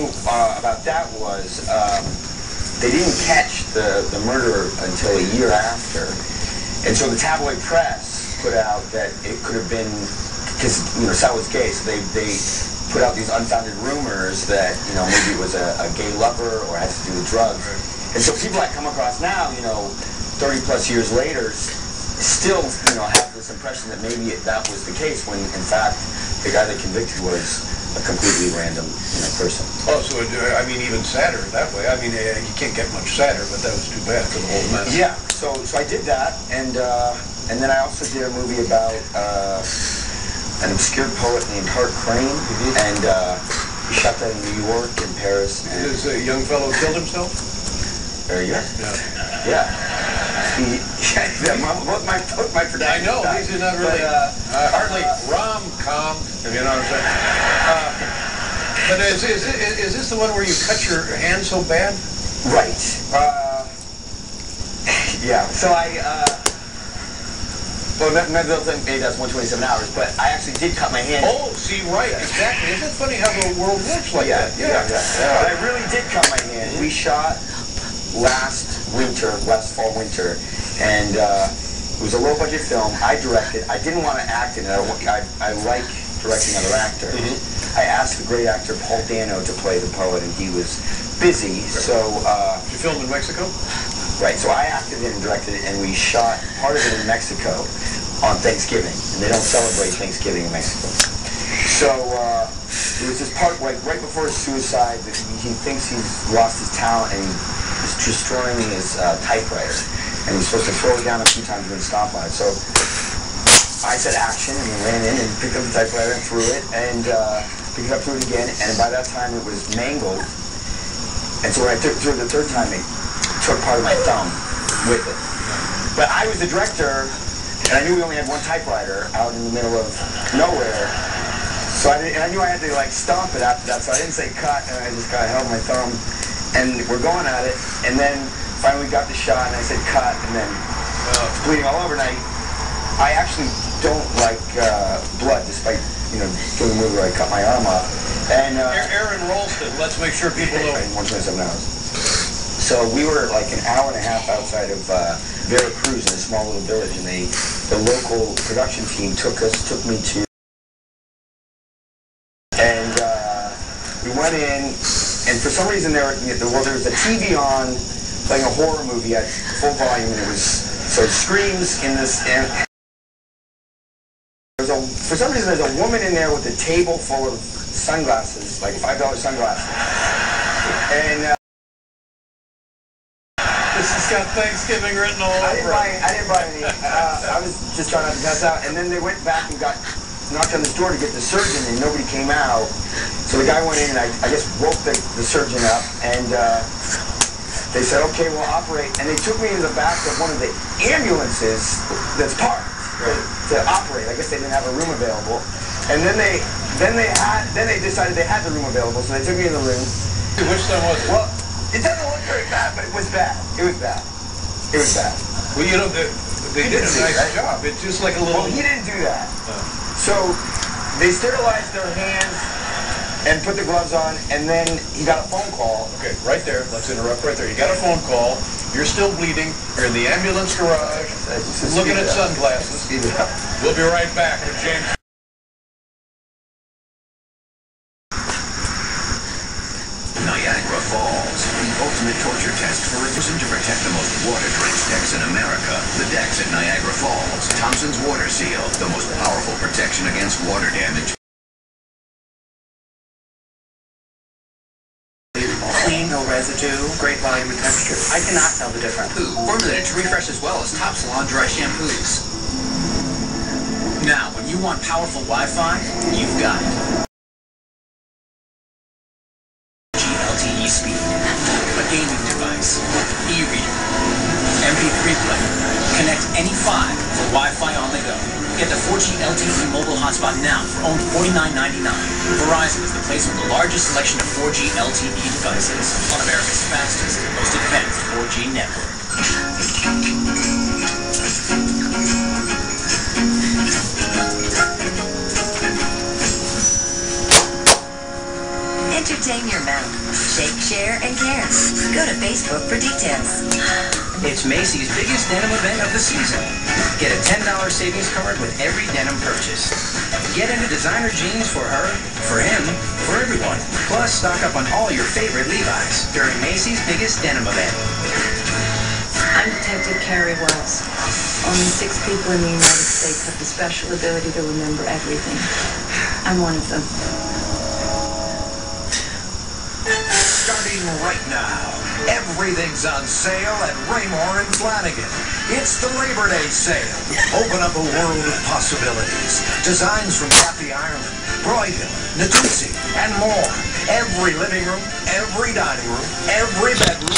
About that was they didn't catch the murderer until a year after, and so the tabloid press put out that it could have been because Sal was gay, so they put out these unfounded rumors that maybe it was a gay lover or had to do with drugs, and so people I come across now 30 plus years later still have this impression that maybe that was the case when in fact the guy they convicted was a completely random person. Oh, so I mean, even sadder that way. I mean, you can't get much sadder, but that was too bad for the whole mess. Yeah. So I did that, and then I also did a movie about an obscure poet named Hart Crane, and we shot that in New York and Paris. And this young fellow killed himself? Yeah. Both my productions. I know, these are not really hardly rom-com, if you know what I'm saying. But is this the one where you cut your hand so bad? Right. Yeah. So well, they'll think maybe that's 127 hours, but I actually did cut my hand. Oh, see, right, exactly. Isn't it funny how the world works like that? Yeah. But I really did cut my hand. We shot last fall winter, and it was a low-budget film. I directed. I didn't want to act in it. I like directing other actors. I asked the great actor Paul Dano to play the poet, and he was busy. So you filmed in Mexico? Right. So I acted it and directed it, and we shot part of it in Mexico on Thanksgiving, and they don't celebrate Thanksgiving in Mexico. So it was this part right before his suicide that he thinks he's lost his talent, and he's destroying his typewriter, and he's supposed to throw it down a few times and then stomp on it. So I said action, and he ran in and picked up the typewriter and threw it, and picked it up, threw it again, and by that time it was mangled. And so when I threw it the third time, it took part of my thumb with it. But I was the director, and I knew we only had one typewriter out in the middle of nowhere. So I knew I had to stomp it after that, so I didn't say cut, and I just kind of held my thumb, and we're going at it, and then finally we got the shot, and I said cut, and then it's bleeding all over, and I actually don't like blood, despite doing a movie where I cut my arm off. And Aaron Ralston, let's make sure people know. In 127 hours. So we were like an hour and a half outside of Veracruz in a small little village, and the local production team took me to, and we went in, and for some reason there was a TV on playing a horror movie at full volume, and so it screams in this, and for some reason there's a woman in there with a table full of sunglasses, like $5 sunglasses, and this has got Thanksgiving written all over it. I didn't buy any. I was just trying not to pass out, and then they went back and knocked on this door to get the surgeon, and nobody came out. So the guy went in, and I just woke the surgeon up, and they said, okay, we'll operate. And they took me to the back of one of the ambulances that's parked to operate. I guess they didn't have a room available. And then they decided they had the room available, so they took me in the room. Which time was it? Well, it doesn't look very bad, but it was bad. It was bad. Well, they did a nice job. It's just like a little... Well, he didn't do that. So they sterilized their hands and put the gloves on, and then he got a phone call. Okay, right there. Let's interrupt right there. You got a phone call. You're still bleeding. You're in the ambulance garage, looking at sunglasses. We'll be right back with James. Niagara Falls, the ultimate torture test for a person to protect the most water-drenched decks in America. The decks at Niagara Falls. Thompson's Water Seal, the most powerful protection against water damage. Clean, no residue, great volume and texture. I cannot tell the difference. Formulated to refresh as well as top salon dry shampoos. Now, when you want powerful Wi-Fi, you've got it. LTE Speed, a gaming device, e-reader, MP3 player. Connect any 5 for Wi-Fi on the go. Get the 4G LTE mobile hotspot now for only $49.99. Verizon is the place with the largest selection of 4G LTE devices on America's fastest, most advanced 4G network. Entertain your mouth. and care. Go to Facebook for details. It's Macy's biggest denim event of the season. Get a $10 savings card with every denim purchase. Get into designer jeans for her, for him, for everyone. Plus, stock up on all your favorite Levi's during Macy's biggest denim event. I'm Detective Carrie Wells. Only 6 people in the United States have the special ability to remember everything. I'm one of them. Starting right now, everything's on sale at Raymore and Flanagan. It's the Labor Day sale. Open up a world of possibilities. Designs from Kathy Ireland, Broyhill, Natuzzi, and more. Every living room, every dining room, every bedroom,